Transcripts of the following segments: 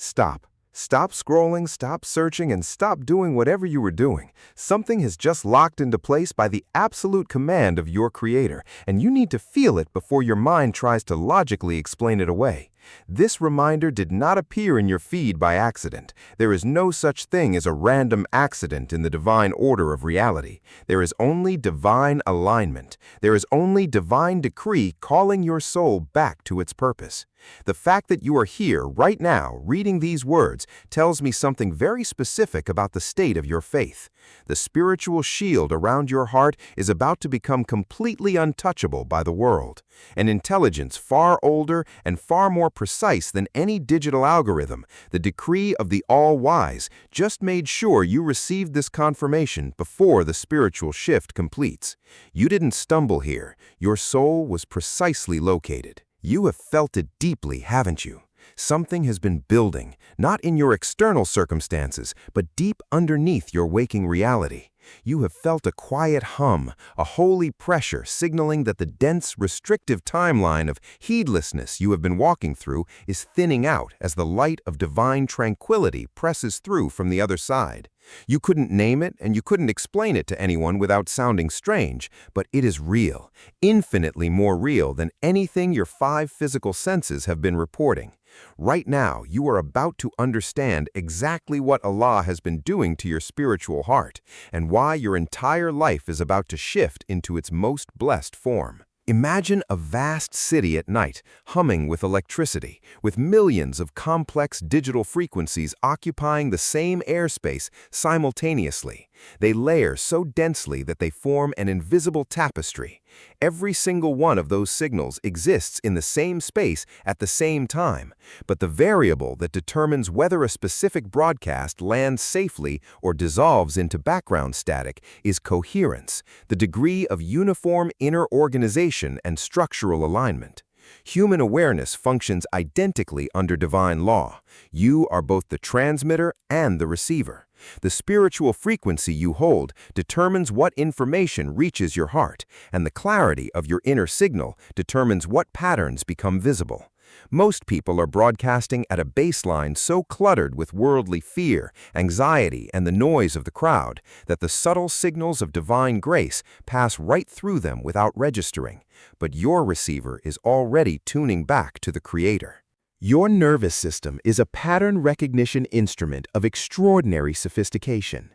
Stop. Stop scrolling, stop searching, and stop doing whatever you were doing. Something has just locked into place by the absolute command of your creator, and you need to feel it before your mind tries to logically explain it away. This reminder did not appear in your feed by accident. There is no such thing as a random accident in the divine order of reality. There is only divine alignment. There is only divine decree calling your soul back to its purpose. The fact that you are here right now reading these words tells me something very specific about the state of your faith. The spiritual shield around your heart is about to become completely untouchable by the world. An intelligence far older and far more precise than any digital algorithm, the decree of the all-wise, just made sure you received this confirmation before the spiritual shift completes. You didn't stumble here. Your soul was precisely located. You have felt it deeply, haven't you? Something has been building, not in your external circumstances, but deep underneath your waking reality. You have felt a quiet hum, a holy pressure signaling that the dense, restrictive timeline of heedlessness you have been walking through is thinning out as the light of divine tranquility presses through from the other side. You couldn't name it and you couldn't explain it to anyone without sounding strange, but it is real, infinitely more real than anything your 5 physical senses have been reporting. Right now, you are about to understand exactly what Allah has been doing to your spiritual heart and why your entire life is about to shift into its most blessed form. Imagine a vast city at night, humming with electricity, with millions of complex digital frequencies occupying the same airspace simultaneously. They layer so densely that they form an invisible tapestry. Every single one of those signals exists in the same space at the same time, but the variable that determines whether a specific broadcast lands safely or dissolves into background static is coherence, the degree of uniform inner organization and structural alignment. Human awareness functions identically under divine law. You are both the transmitter and the receiver. The spiritual frequency you hold determines what information reaches your heart, and the clarity of your inner signal determines what patterns become visible. Most people are broadcasting at a baseline so cluttered with worldly fear, anxiety, and the noise of the crowd that the subtle signals of divine grace pass right through them without registering. But your receiver is already tuning back to the Creator. Your nervous system is a pattern recognition instrument of extraordinary sophistication.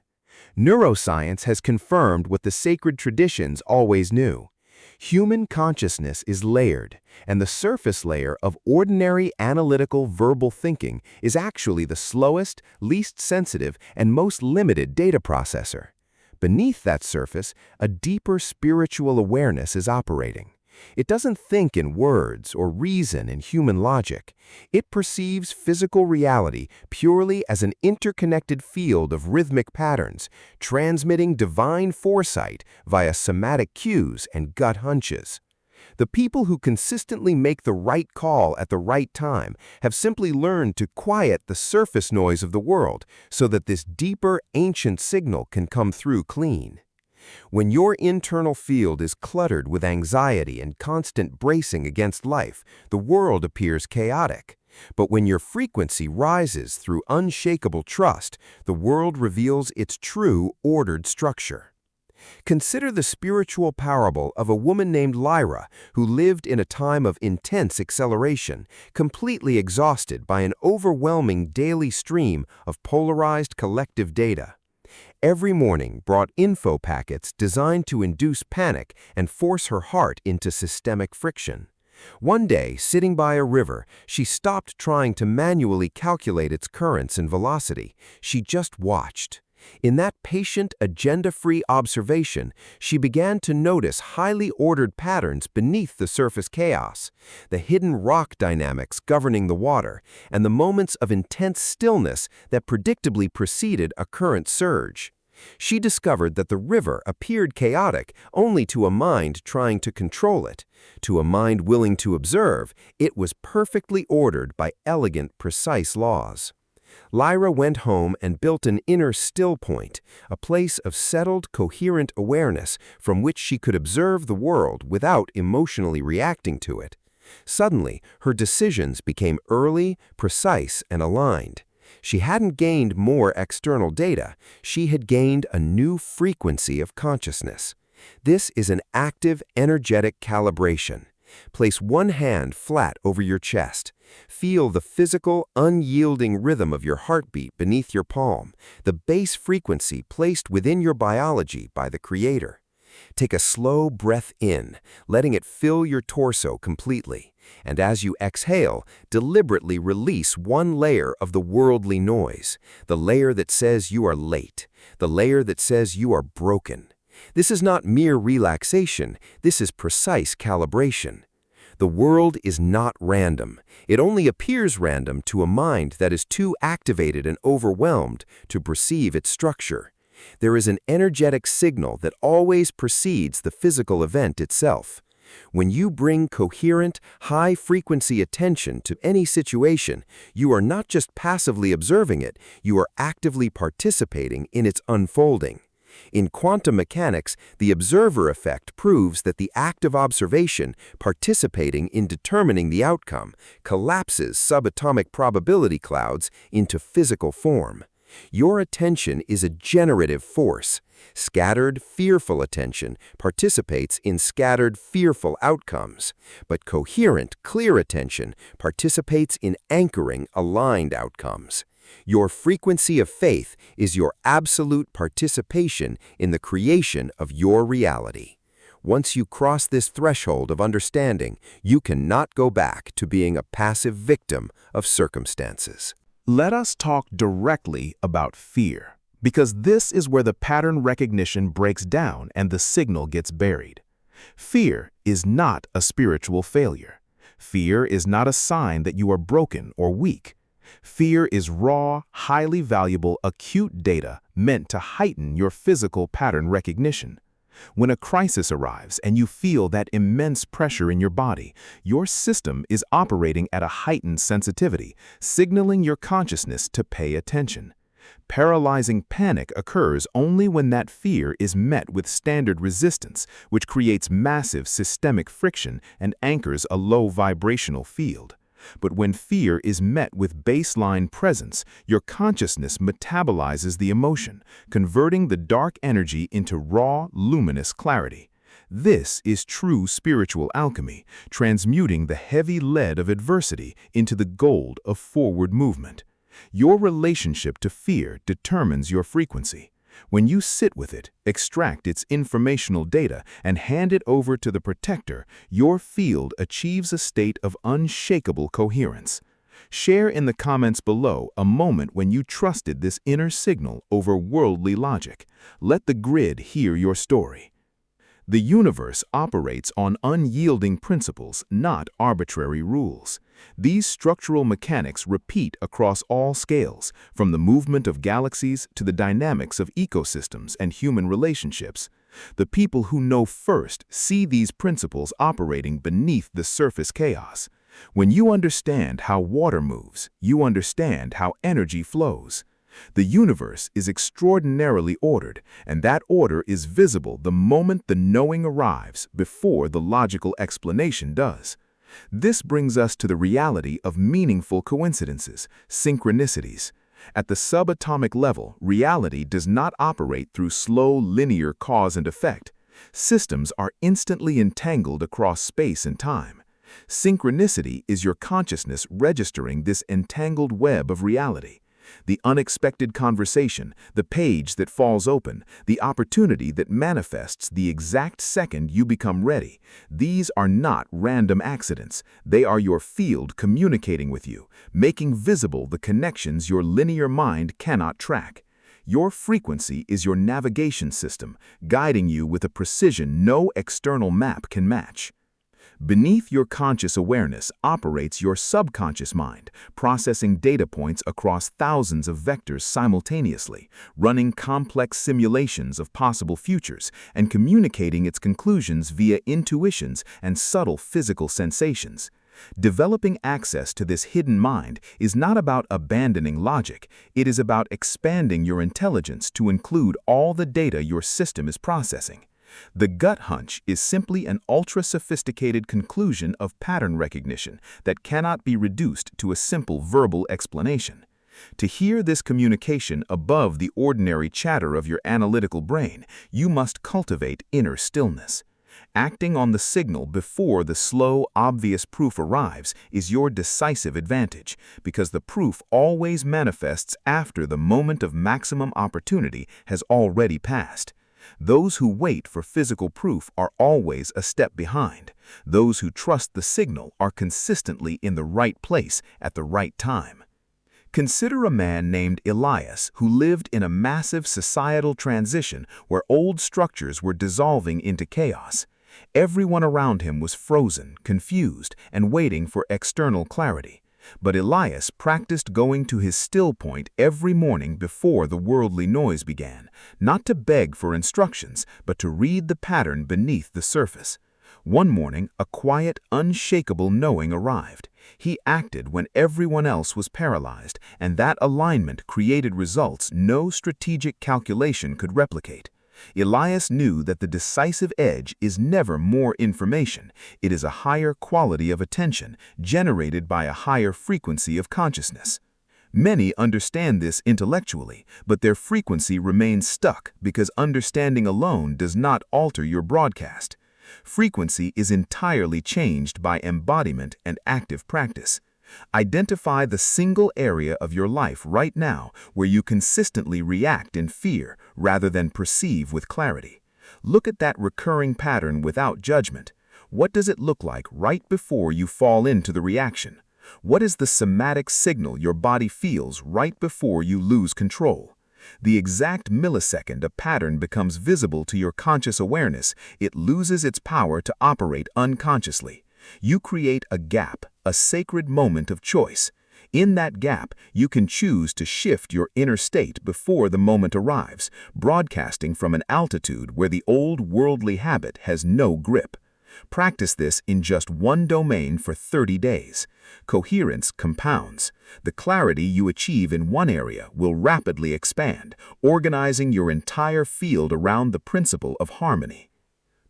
Neuroscience has confirmed what the sacred traditions always knew. Human consciousness is layered, and the surface layer of ordinary analytical verbal thinking is actually the slowest, least sensitive, and most limited data processor. Beneath that surface, a deeper spiritual awareness is operating. It doesn't think in words or reason in human logic. It perceives physical reality purely as an interconnected field of rhythmic patterns, transmitting divine foresight via somatic cues and gut hunches. The people who consistently make the right call at the right time have simply learned to quiet the surface noise of the world so that this deeper, ancient signal can come through clean. When your internal field is cluttered with anxiety and constant bracing against life, the world appears chaotic. But when your frequency rises through unshakable trust, the world reveals its true, ordered structure. Consider the spiritual parable of a woman named Lyra who lived in a time of intense acceleration, completely exhausted by an overwhelming daily stream of polarized collective data. Every morning brought info packets designed to induce panic and force her heart into systemic friction. One day, sitting by a river, she stopped trying to manually calculate its currents and velocity. She just watched. In that patient, agenda-free observation, she began to notice highly ordered patterns beneath the surface chaos, the hidden rock dynamics governing the water, and the moments of intense stillness that predictably preceded a current surge. She discovered that the river appeared chaotic only to a mind trying to control it. To a mind willing to observe, it was perfectly ordered by elegant, precise laws. Lyra went home and built an inner still point, a place of settled, coherent awareness from which she could observe the world without emotionally reacting to it. Suddenly, her decisions became early, precise, and aligned. She hadn't gained more external data, she had gained a new frequency of consciousness. This is an active, energetic calibration. Place one hand flat over your chest. Feel the physical, unyielding rhythm of your heartbeat beneath your palm, the base frequency placed within your biology by the Creator. Take a slow breath in, letting it fill your torso completely. And as you exhale, deliberately release one layer of the worldly noise, the layer that says you are late, the layer that says you are broken. This is not mere relaxation, this is precise calibration. The world is not random. It only appears random to a mind that is too activated and overwhelmed to perceive its structure. There is an energetic signal that always precedes the physical event itself. When you bring coherent, high-frequency attention to any situation, you are not just passively observing it, you are actively participating in its unfolding. In quantum mechanics, the observer effect proves that the act of observation, participating in determining the outcome, collapses subatomic probability clouds into physical form. Your attention is a generative force. Scattered, fearful attention participates in scattered, fearful outcomes, but coherent, clear attention participates in anchoring, aligned outcomes. Your frequency of faith is your absolute participation in the creation of your reality. Once you cross this threshold of understanding, you cannot go back to being a passive victim of circumstances. Let us talk directly about fear, because this is where the pattern recognition breaks down and the signal gets buried. Fear is not a spiritual failure. Fear is not a sign that you are broken or weak. Fear is raw, highly valuable, acute data meant to heighten your physical pattern recognition. When a crisis arrives and you feel that immense pressure in your body, your system is operating at a heightened sensitivity, signaling your consciousness to pay attention. Paralyzing panic occurs only when that fear is met with standard resistance, which creates massive systemic friction and anchors a low vibrational field. But when fear is met with baseline presence, your consciousness metabolizes the emotion, converting the dark energy into raw, luminous clarity. This is true spiritual alchemy, transmuting the heavy lead of adversity into the gold of forward movement. Your relationship to fear determines your frequency. When you sit with it, extract its informational data, and hand it over to the protector, your field achieves a state of unshakable coherence. Share in the comments below a moment when you trusted this inner signal over worldly logic. Let the grid hear your story. The universe operates on unyielding principles, not arbitrary rules. These structural mechanics repeat across all scales, from the movement of galaxies to the dynamics of ecosystems and human relationships. The people who know first see these principles operating beneath the surface chaos. When you understand how water moves, you understand how energy flows. The universe is extraordinarily ordered, and that order is visible the moment the knowing arrives before the logical explanation does. This brings us to the reality of meaningful coincidences, synchronicities. At the subatomic level, reality does not operate through slow, linear cause and effect. Systems are instantly entangled across space and time. Synchronicity is your consciousness registering this entangled web of reality. The unexpected conversation, the page that falls open, the opportunity that manifests the exact second you become ready. These are not random accidents. They are your field communicating with you, making visible the connections your linear mind cannot track. Your frequency is your navigation system, guiding you with a precision no external map can match. Beneath your conscious awareness operates your subconscious mind, processing data points across thousands of vectors simultaneously, running complex simulations of possible futures, and communicating its conclusions via intuitions and subtle physical sensations. Developing access to this hidden mind is not about abandoning logic, it is about expanding your intelligence to include all the data your system is processing. The gut hunch is simply an ultra-sophisticated conclusion of pattern recognition that cannot be reduced to a simple verbal explanation. To hear this communication above the ordinary chatter of your analytical brain, you must cultivate inner stillness. Acting on the signal before the slow, obvious proof arrives is your decisive advantage, because the proof always manifests after the moment of maximum opportunity has already passed. Those who wait for physical proof are always a step behind. Those who trust the signal are consistently in the right place at the right time. Consider a man named Elias who lived in a massive societal transition where old structures were dissolving into chaos. Everyone around him was frozen, confused, and waiting for external clarity. But Elias practiced going to his still point every morning before the worldly noise began, not to beg for instructions, but to read the pattern beneath the surface. One morning, a quiet, unshakable knowing arrived. He acted when everyone else was paralyzed, and that alignment created results no strategic calculation could replicate. Elias knew that the decisive edge is never more information. It is a higher quality of attention, generated by a higher frequency of consciousness. Many understand this intellectually, but their frequency remains stuck because understanding alone does not alter your broadcast. Frequency is entirely changed by embodiment and active practice. Identify the single area of your life right now where you consistently react in fear rather than perceive with clarity. Look at that recurring pattern without judgment. What does it look like right before you fall into the reaction? What is the somatic signal your body feels right before you lose control? The exact millisecond a pattern becomes visible to your conscious awareness, it loses its power to operate unconsciously. You create a gap, a sacred moment of choice. In that gap, you can choose to shift your inner state before the moment arrives, broadcasting from an altitude where the old worldly habit has no grip. Practice this in just one domain for 30 days. Coherence compounds. The clarity you achieve in one area will rapidly expand, organizing your entire field around the principle of harmony.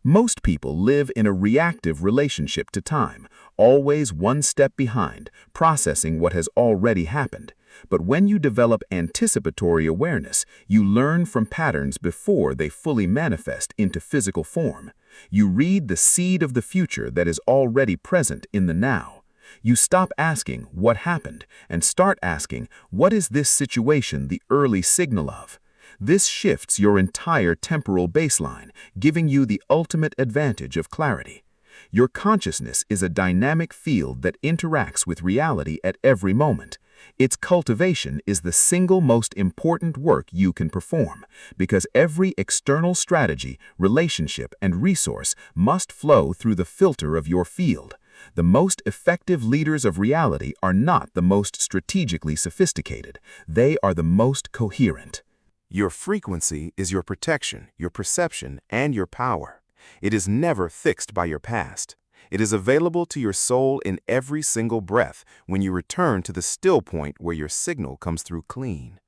Most people live in a reactive relationship to time, always one step behind, processing what has already happened. But when you develop anticipatory awareness, you learn from patterns before they fully manifest into physical form. You read the seed of the future that is already present in the now. You stop asking, "What happened?" and start asking, "What is this situation the early signal of?" This shifts your entire temporal baseline, giving you the ultimate advantage of clarity. Your consciousness is a dynamic field that interacts with reality at every moment. Its cultivation is the single most important work you can perform, because every external strategy, relationship, and resource must flow through the filter of your field. The most effective leaders of reality are not the most strategically sophisticated. They are the most coherent. Your frequency is your protection, your perception, and your power. It is never fixed by your past. It is available to your soul in every single breath when you return to the still point where your signal comes through clean.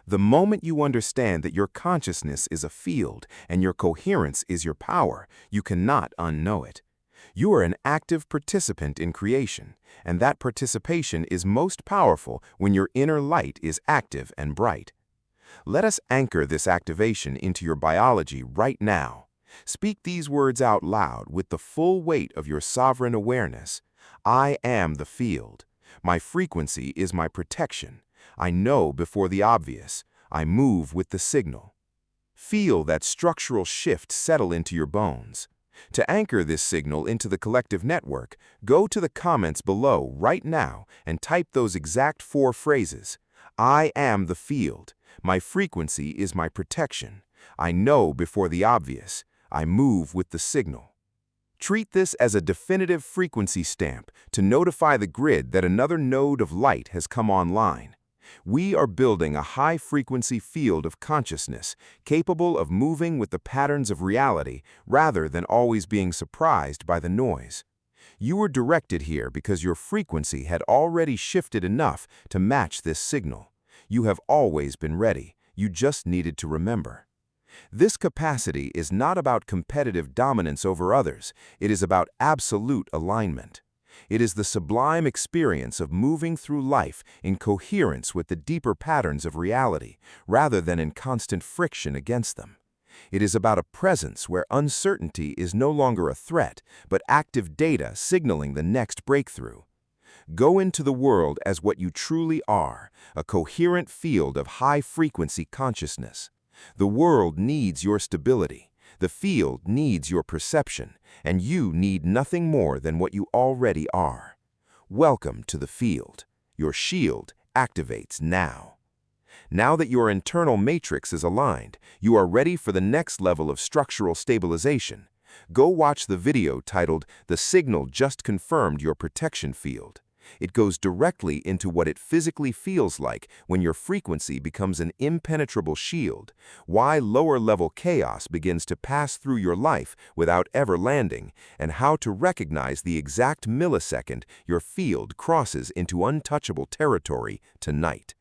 The moment you understand that your consciousness is a field and your coherence is your power, you cannot unknow it. You are an active participant in creation, and that participation is most powerful when your inner light is active and bright. Let us anchor this activation into your biology right now. Speak these words out loud with the full weight of your sovereign awareness. I am the field. My frequency is my protection. I know before the obvious. I move with the signal. Feel that structural shift settle into your bones. To anchor this signal into the collective network, go to the comments below right now and type those exact 4 phrases. I am the field. My frequency is my protection. I know before the obvious. I move with the signal. Treat this as a definitive frequency stamp to notify the grid that another node of light has come online. We are building a high-frequency field of consciousness capable of moving with the patterns of reality rather than always being surprised by the noise. You were directed here because your frequency had already shifted enough to match this signal. You have always been ready. You just needed to remember. This capacity is not about competitive dominance over others, it is about absolute alignment. It is the sublime experience of moving through life in coherence with the deeper patterns of reality, rather than in constant friction against them. It is about a presence where uncertainty is no longer a threat, but active data signaling the next breakthrough. Go into the world as what you truly are, a coherent field of high-frequency consciousness. The world needs your stability, the field needs your perception, and you need nothing more than what you already are. Welcome to the field. Your shield activates now. Now that your internal matrix is aligned, you are ready for the next level of structural stabilization. Go watch the video titled "The Signal Just Confirmed Your Protection Field." It goes directly into what it physically feels like when your frequency becomes an impenetrable shield, why lower-level chaos begins to pass through your life without ever landing, and how to recognize the exact millisecond your field crosses into untouchable territory tonight.